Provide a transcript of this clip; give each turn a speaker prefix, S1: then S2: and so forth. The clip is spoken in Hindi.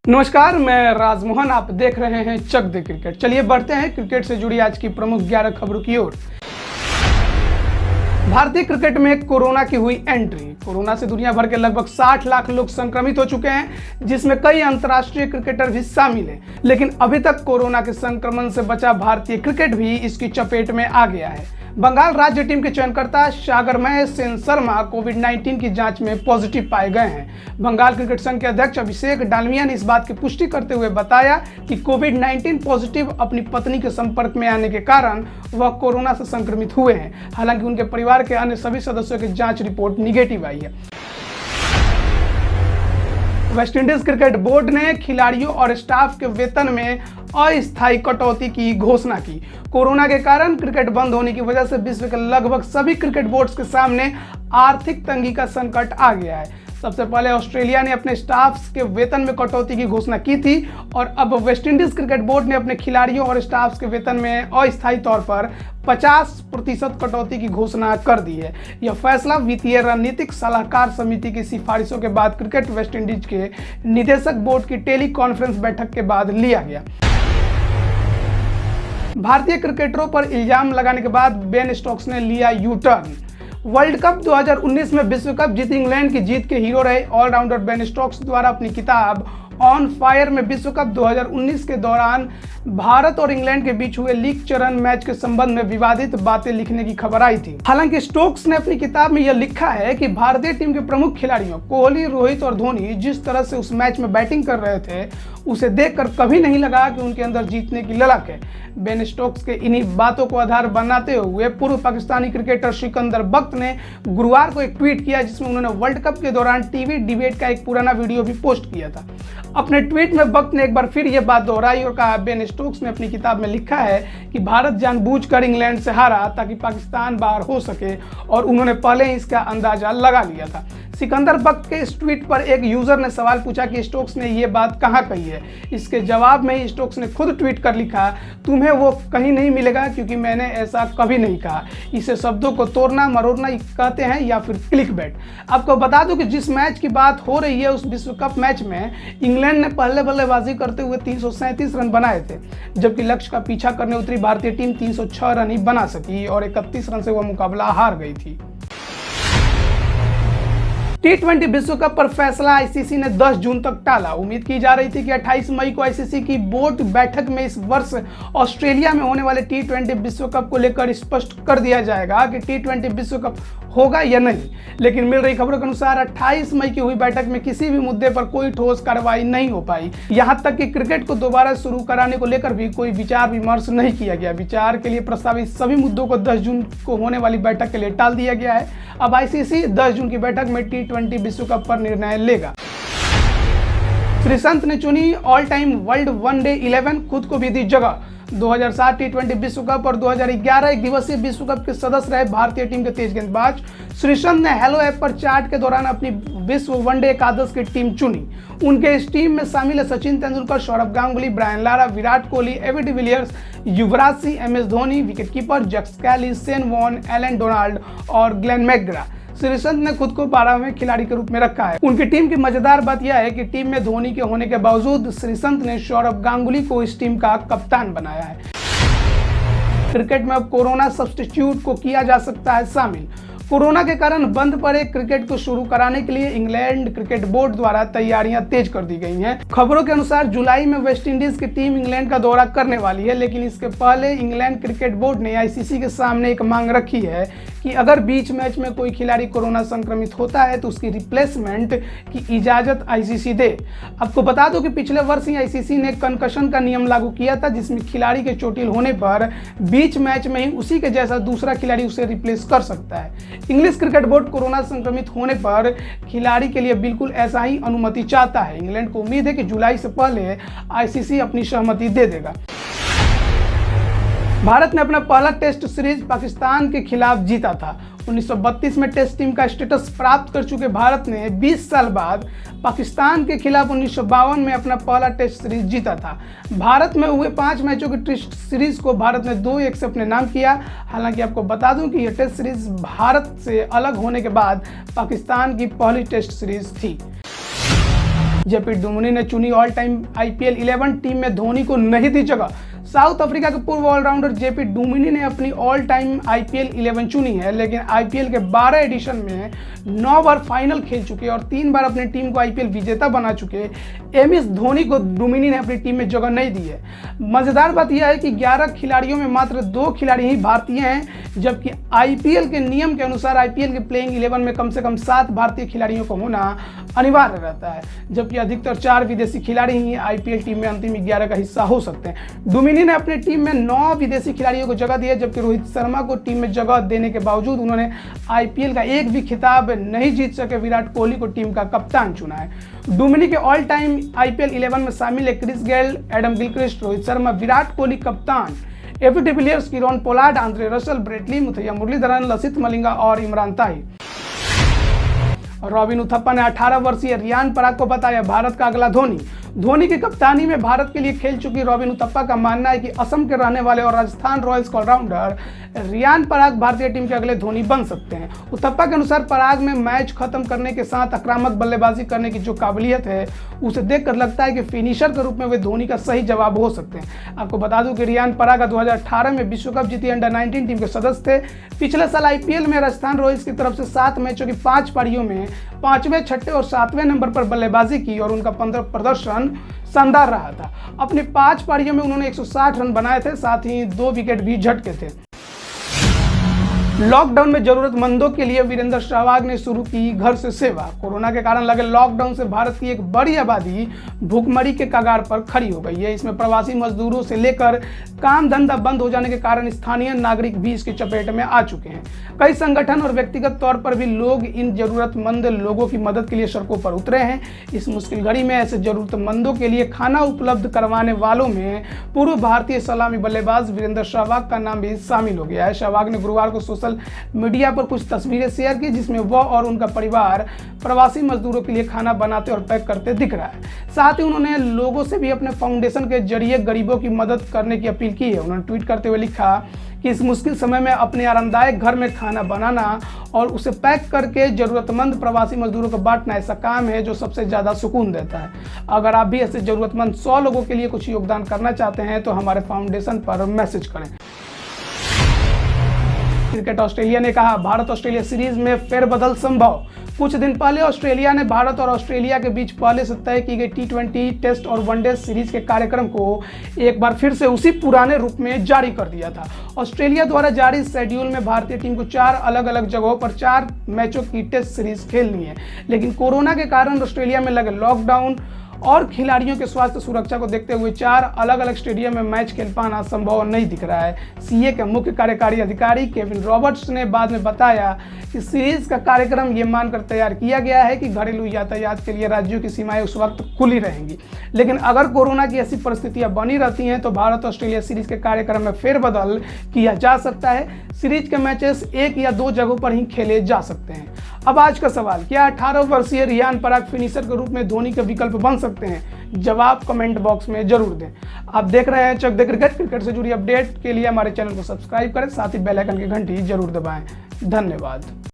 S1: नमस्कार, मैं राजमोहन। आप देख रहे हैं चक दे क्रिकेट। चलिए बढ़ते हैं क्रिकेट से जुड़ी आज की प्रमुख 11 खबरों की ओर। भारतीय क्रिकेट में कोरोना की हुई एंट्री। कोरोना से दुनिया भर के लगभग 60 लाख लोग संक्रमित हो चुके हैं, जिसमें कई अंतर्राष्ट्रीय क्रिकेटर भी शामिल हैं। लेकिन अभी तक कोरोना के संक्रमण से बचा भारतीय क्रिकेट भी इसकी चपेट में आ गया है। बंगाल राज्य टीम के चयनकर्ता सागरमय सेन शर्मा कोविड-19 की जांच में पॉजिटिव पाए गए हैं। बंगाल क्रिकेट संघ के अध्यक्ष अभिषेक डालमिया ने इस बात की पुष्टि करते हुए बताया कि कोविड-19 पॉजिटिव अपनी पत्नी के संपर्क में आने के कारण वह कोरोना से संक्रमित हुए हैं। हालांकि उनके परिवार के अन्य सभी सदस्यों की जांच रिपोर्ट निगेटिव आई है। वेस्टइंडीज क्रिकेट बोर्ड ने खिलाड़ियों और स्टाफ के वेतन में अस्थायी कटौती की घोषणा की। कोरोना के कारण क्रिकेट बंद होने की वजह से विश्व के लगभग सभी क्रिकेट बोर्ड्स के सामने आर्थिक तंगी का संकट आ गया है। सबसे पहले ऑस्ट्रेलिया ने अपने स्टाफ्स के वेतन में कटौती की घोषणा की थी और अब वेस्टइंडीज क्रिकेट बोर्ड ने अपने खिलाड़ियों और स्टाफ्स के वेतन में अस्थायी तौर पर 50% कटौती की घोषणा कर दी है। यह फैसला वित्तीय रणनीतिक सलाहकार समिति की सिफारिशों के बाद क्रिकेट वेस्टइंडीज के निदेशक बोर्ड की टेली कॉन्फ्रेंस बैठक के बाद लिया गया। भारतीय क्रिकेटरों पर इल्जाम लगाने के बाद बेन स्टोक्स ने लिया यू टर्न। वर्ल्ड कप 2019 में विश्व कप जीत इंग्लैंड की जीत के हीरो रहे ऑलराउंडर बेन स्टोक्स द्वारा अपनी किताब ऑन फायर में विश्व कप 2019 के दौरान भारत और इंग्लैंड के बीच हुए लीग चरण मैच के संबंध में विवादित बातें लिखने की खबर आई थी। हालांकि स्टोक्स ने अपनी किताब में यह लिखा है कि भारतीय टीम के प्रमुख खिलाड़ियों कोहली, रोहित और धोनी जिस तरह से उस मैच में बैटिंग कर रहे थे, उसे देखकर कभी नहीं लगा कि उनके अंदर जीतने की ललक है। बेन स्टोक्स के इन्हीं बातों को आधार बनाते हुए पूर्व पाकिस्तानी क्रिकेटर सिकंदर बख्त ने गुरुवार को एक ट्वीट किया, जिसमें उन्होंने वर्ल्ड कप के दौरान टीवी डिबेट का एक पुराना वीडियो भी पोस्ट किया था। अपने ट्वीट में बख्त ने एक बार फिर यह बात दोहराई और कहा, बेन स्टोक्स ने अपनी किताब में लिखा है कि भारत जानबूझकर इंग्लैंड से हारा ताकि पाकिस्तान बाहर हो सके और उन्होंने पहले ही इसका अंदाजा लगा लिया था। सिकंदर बख्त के इस ट्वीट पर एक यूजर ने सवाल पूछा कि स्टोक्स ने यह बात कहाँ कही है। इसके जवाब में स्टोक्स ने खुद ट्वीट कर लिखा, तुम्हें वो कहीं नहीं मिलेगा क्योंकि मैंने ऐसा कभी नहीं कहा। इसे शब्दों को तोड़ना मरोड़ना कहते हैं या फिर क्लिकबेट। आपको बता दूं कि जिस मैच की बात हो रही है, उस विश्व कप मैच में इंग्लैंड ने पहले बल्लेबाजी करते हुए 337 रन बनाए थे, जबकि लक्ष्य का पीछा करने उतरी भारतीय टीम 306 रन ही बना सकी और 31 रन से वह मुकाबला हार गई थी। T20 विश्व कप पर फैसला आईसीसी ने 10 जून तक टाला। उम्मीद की जा रही थी कि 28 मई को आईसीसी की बोर्ड बैठक में इस वर्ष ऑस्ट्रेलिया में होने वाले T20 विश्व कप को लेकर स्पष्ट कर दिया जाएगा कि T20 विश्व कप होगा या नहीं। लेकिन मिल रही खबरों के अनुसार 28 मई की हुई बैठक में किसी भी मुद्दे पर कोई ठोस कार्रवाई नहीं हो पाई। यहां तक कि क्रिकेट को दोबारा शुरू कराने को लेकर भी कोई विचार विमर्श नहीं किया गया। विचार के लिए प्रस्तावित सभी मुद्दों को 10 जून को होने वाली बैठक के लिए टाल दिया गया है। अब आईसीसी 10 जून की बैठक में T20 विश्व कप पर निर्णय लेगा। श्रीसंत ने चुनी ऑल टाइम वर्ल्ड वनडे 11, खुद को भी दी जगह। 2007 T20 विश्व कप और 2011 एक दिवसीय विश्व कप के सदस्य रहे भारतीय टीम के तेज गेंदबाज श्रीसंत ने हेलो ऐप पर चैट के दौरान अपनी विश्व वनडे एकादश की टीम चुनी। उनके इस टीम में शामिल है Sachin Tendulkar, Sourav Ganguly, Brian Lara, Virat Kohli, AB de Villiers, Yuvraj Singh, MS Dhoni, wicketkeeper Jacques Kallis, Shane Warne, Allan Donald और ग्लेन मैकग्रा। श्रीसंत ने खुद को 12वें खिलाड़ी के रूप में रखा है। उनकी टीम की मजेदार बात यह है कि टीम में धोनी के होने के बावजूद श्रीसंत ने सौरभ गांगुली को इस टीम का कप्तान बनाया है। क्रिकेट में अब कोरोना सब्स्टिट्यूट को किया जा सकता है शामिल। कोरोना के कारण बंद पड़े क्रिकेट को शुरू कराने के लिए इंग्लैंड क्रिकेट बोर्ड द्वारा तैयारियां तेज कर दी गई हैं। खबरों के अनुसार जुलाई में वेस्टइंडीज की टीम इंग्लैंड का दौरा करने वाली है, लेकिन इसके पहले इंग्लैंड क्रिकेट बोर्ड ने आईसीसी के सामने एक मांग रखी है कि अगर बीच मैच में कोई खिलाड़ी कोरोना संक्रमित होता है तो उसकी रिप्लेसमेंट की इजाजत आईसीसी दे। आपको बता दो कि पिछले वर्ष ही आईसीसी ने कंकशन का नियम लागू किया था, जिसमें खिलाड़ी के चोटिल होने पर बीच मैच में ही उसी के जैसा दूसरा खिलाड़ी उसे रिप्लेस कर सकता है। इंग्लिश क्रिकेट बोर्ड कोरोना संक्रमित होने पर खिलाड़ी के लिए बिल्कुल ऐसा ही अनुमति चाहता है। इंग्लैंड को उम्मीद है कि जुलाई से पहले आईसीसी अपनी सहमति दे देगा। भारत ने अपना पहला टेस्ट सीरीज पाकिस्तान के खिलाफ जीता था। 1932 में टेस्ट टीम का स्टेटस प्राप्त कर चुके भारत ने 20 साल बाद पाकिस्तान के खिलाफ 1952 में अपना पहला टेस्ट सीरीज जीता था। भारत में हुए 5 मैचों की टेस्ट सीरीज को भारत ने 2-1 से अपने नाम किया। हालांकि आपको बता दूं कि यह टेस्ट सीरीज भारत से अलग होने के बाद पाकिस्तान की पहली टेस्ट सीरीज थी। जेपी डुमिनी ने चुनी ऑल टाइम आईपीएल 11 टीम में धोनी को नहीं दी जगह। साउथ अफ्रीका के पूर्व ऑलराउंडर जेपी डुमिनी ने अपनी ऑल टाइम आईपीएल 11 चुनी है, लेकिन आईपीएल के 12 एडिशन में 9 बार फाइनल खेल चुके और 3 बार अपनी टीम को आईपीएल विजेता बना चुके एमएस धोनी को डुमिनी ने अपनी टीम में जगह नहीं दी है। मजेदार बात यह है कि 11 खिलाड़ियों में मात्र 2 खिलाड़ी ही भारतीय हैं, जबकि आईपीएल के नियम के अनुसार आईपीएल के प्लेइंग 11 में कम से कम 7 भारतीय खिलाड़ियों को होना अनिवार्य रहता है, जबकि अधिकतर 4 विदेशी खिलाड़ी ही आईपीएल टीम में अंतिम 11 का हिस्सा हो सकते हैं। डुमिनी ने अपनी टीम में 9 विदेशी खिलाड़ियों को जगह दी है, जबकि रोहित शर्मा को टीम में जगह देने के बावजूद उन्होंने आईपीएल का एक भी खिताब नहीं जीत सके विराट कोहली को टीम का कप्तान चुना है। डुमिनी के ऑल टाइम आईपीएल 11 में शामिल है Chris Gayle, Adam Gilchrist, Rohit Sharma, Virat Kohli captain, AB de Villiers, Kieron Pollard, Andre Russell, Brett Lee, Muttiah Muralitharan, Lasith Malinga और इमरान ताहिर। रॉबिन उथप्पा ने 18 वर्षीय रियान पराग को बताया भारत का अगला धोनी। धोनी की कप्तानी में भारत के लिए खेल चुकी रॉबिन उथप्पा का मानना है कि असम के रहने वाले और राजस्थान रॉयल्स के ऑलराउंडर रियान पराग भारतीय टीम के अगले धोनी बन सकते हैं। उथप्पा के अनुसार पराग में मैच खत्म करने के साथ आक्रामक बल्लेबाजी करने की जो काबिलियत है उसे देखकर लगता है कि फिनिशर के रूप में वे धोनी का सही जवाब हो सकते हैं। आपको बता दूं कि रियान पराग 2018 में विश्व कप जीती अंडर 19 टीम के सदस्य थे। पिछले साल आईपीएल में राजस्थान रॉयल्स की तरफ से 7 मैचों की 5 पारियों में 5वें, 6ठे और 7वें नंबर पर बल्लेबाजी की और उनका प्रदर्शन शानदार रहा था। अपनी 5 पारियों में उन्होंने 160 रन बनाए थे, साथ ही 2 विकेट भी झटके थे। लॉकडाउन में जरूरतमंदों के लिए वीरेंद्र सहवाग ने शुरू की घर से सेवा। कोरोना के कारण लगे लॉकडाउन से भारत की एक बड़ी आबादी भूखमरी के कगार पर खड़ी हो गई है। इसमें प्रवासी मजदूरों से लेकर काम धंधा बंद हो जाने के कारण स्थानीय नागरिक भी इसकी चपेट में आ चुके हैं। कई संगठन और व्यक्तिगत तौर पर भी लोग इन जरूरतमंद लोगों की मदद के लिए सड़कों पर उतरे हैं। इस मुश्किल घड़ी में ऐसे जरूरतमंदों के लिए खाना उपलब्ध करवाने वालों में पूर्व भारतीय सलामी बल्लेबाज वीरेंद्र सहवाग का नाम भी शामिल हो गया है। सहवाग ने गुरुवार को सोशल मीडिया पर कुछ तस्वीरें शेयर की, जिसमें वह और उनका परिवार प्रवासी मजदूरों के लिए खाना बनाते और पैक करते दिख रहा है। साथ ही उन्होंने लोगों से भी अपने फाउंडेशन के जरिए गरीबों की मदद करने की अपील की है। उन्होंने ट्वीट करते हुए लिखा कि इस मुश्किल समय में अपने आरामदायक घर में खाना बनाना और उसे पैक करके जरूरतमंद प्रवासी मजदूरों को बांटना ऐसा काम है जो सबसे ज़्यादा सुकून देता है। अगर आप भी ऐसे जरूरतमंद 100 लोगों के लिए कुछ योगदान करना चाहते हैं तो हमारे फाउंडेशन पर मैसेज करें। क्रिकेट ऑस्ट्रेलिया ने कहा भारत ऑस्ट्रेलिया सीरीज में फेरबदल संभव। कुछ दिन पहले ऑस्ट्रेलिया ने भारत और ऑस्ट्रेलिया के बीच पहले से तय की गई T20 टेस्ट और वनडे सीरीज के कार्यक्रम को एक बार फिर से उसी पुराने रूप में जारी कर दिया था। ऑस्ट्रेलिया द्वारा जारी शेड्यूल में भारतीय टीम को 4 अलग अलग जगहों पर 4 मैचों की टेस्ट सीरीज खेलनी है, लेकिन कोरोना के कारण ऑस्ट्रेलिया में लगे लॉकडाउन और खिलाड़ियों के स्वास्थ्य सुरक्षा को देखते हुए 4 अलग अलग स्टेडियम में मैच खेल पाना संभव नहीं दिख रहा है। सीए के मुख्य कार्यकारी अधिकारी केविन रॉबर्ट्स ने बाद में बताया कि सीरीज का कार्यक्रम ये मानकर तैयार किया गया है कि घरेलू यातायात के लिए राज्यों की सीमाएं उस वक्त खुली रहेंगी, लेकिन अगर कोरोना की ऐसी परिस्थितियां बनी रहती हैं तो भारत ऑस्ट्रेलिया सीरीज के कार्यक्रम में फेरबदल किया जा सकता है। सीरीज के मैचेस 1 या 2 जगहों पर ही खेले जा सकते हैं। अब आज का सवाल, क्या 18 वर्षीय रियान पराग फिनिशर के रूप में धोनी के विकल्प बन सकते हैं? जवाब कमेंट बॉक्स में जरूर दें। आप देख रहे हैं चक दे क्रिकेट। क्रिकेट से जुड़ी अपडेट के लिए हमारे चैनल को सब्सक्राइब करें, साथ ही बेल आइकन की घंटी जरूर दबाएं। धन्यवाद।